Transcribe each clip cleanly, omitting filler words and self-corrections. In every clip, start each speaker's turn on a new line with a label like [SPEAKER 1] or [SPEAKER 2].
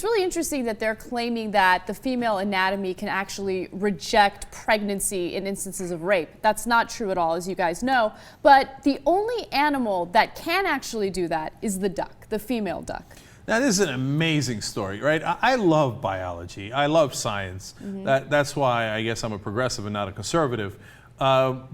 [SPEAKER 1] it's really interesting that they're claiming that the female anatomy can actually reject pregnancy in instances of rape. That's not true at all, as you guys know. But the only animal that can actually do that is the duck, the female duck.
[SPEAKER 2] Now, this is an amazing story, right? I love biology. I love science. That's why I guess I'm a progressive and not a conservative. So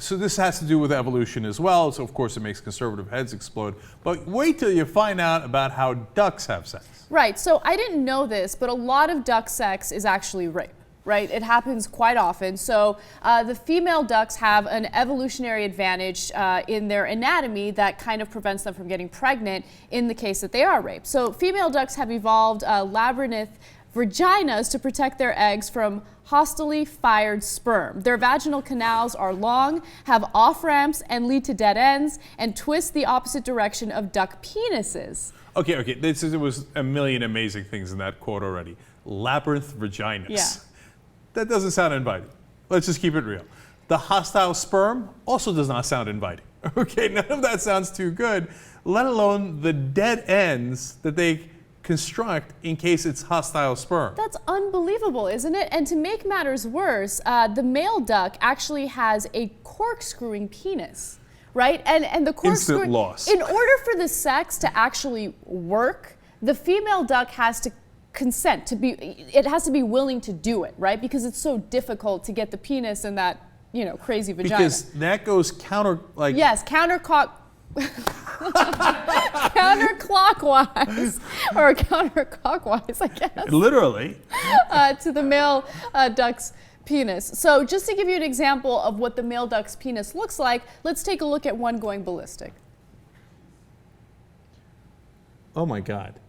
[SPEAKER 2] this has to do with evolution as well. So, of course, it makes conservative heads explode. But wait till you find out about how ducks have sex.
[SPEAKER 1] Right. So I didn't know this, but a lot of duck sex is actually rape. Right? It happens quite often. So the female ducks have an evolutionary advantage in their anatomy that kind of prevents them from getting pregnant in the case that they are raped. So female ducks have evolved labyrinth vaginas to protect their eggs from hostilely fired sperm. Their vaginal canals are long, have off-ramps, and lead to dead ends, and twist the opposite direction of duck penises.
[SPEAKER 2] Okay. There was a million amazing things in that quote already. Labyrinth vaginas.
[SPEAKER 1] Yeah.
[SPEAKER 2] That doesn't sound inviting. Let's just keep it real. The hostile sperm also does not sound inviting. Okay, none of that sounds too good, let alone the dead ends that they construct in case it's hostile sperm.
[SPEAKER 1] That's unbelievable, isn't it? And to make matters worse, the male duck actually has a corkscrewing penis, right? And the corkscrew,
[SPEAKER 2] instant loss.
[SPEAKER 1] In order for the sex to actually work, the female duck has to consent it has to be willing to do it, right? Because it's so difficult to get the penis in that, crazy vagina.
[SPEAKER 2] Because that goes counterclockwise,
[SPEAKER 1] or counterclockwise, I guess.
[SPEAKER 2] Literally.
[SPEAKER 1] To the male duck's penis. So just to give you an example of what the male duck's penis looks like, let's take a look at one going ballistic.
[SPEAKER 2] Oh my God.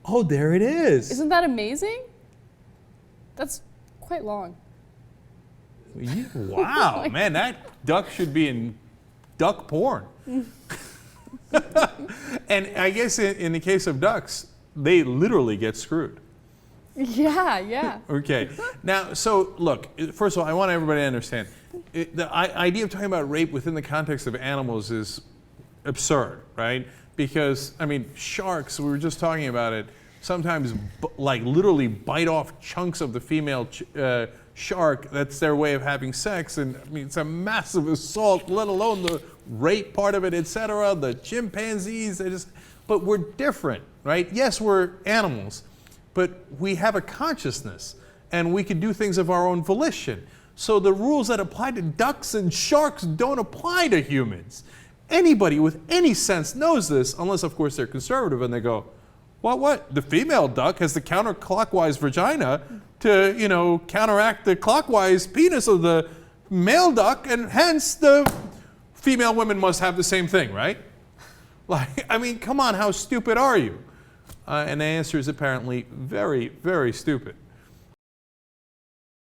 [SPEAKER 2] Oh, there it is.
[SPEAKER 1] Isn't that amazing? That's quite long.
[SPEAKER 2] Wow, man, that duck should be in duck porn. And I guess in the case of ducks, they literally get screwed.
[SPEAKER 1] Yeah.
[SPEAKER 2] Okay. Now, so look, first of all, I want everybody to understand, the idea of talking about rape within the context of animals is absurd, right? Because, I mean, sharks, we were just talking about it, sometimes like literally bite off chunks of the female shark. That's their way of having sex. And I mean, it's a massive assault, let alone the rape part of it, etc. The chimpanzees, but we're different, right? Yes, we're animals, but we have a consciousness and we can do things of our own volition. So the rules that apply to ducks and sharks don't apply to humans. Anybody with any sense knows this, unless of course they're conservative and they go, what? The female duck has the counterclockwise vagina to, counteract the clockwise penis of the male duck, and hence the female women must have the same thing, right? Like, I mean, come on, how stupid are you? And the answer is apparently very, very stupid.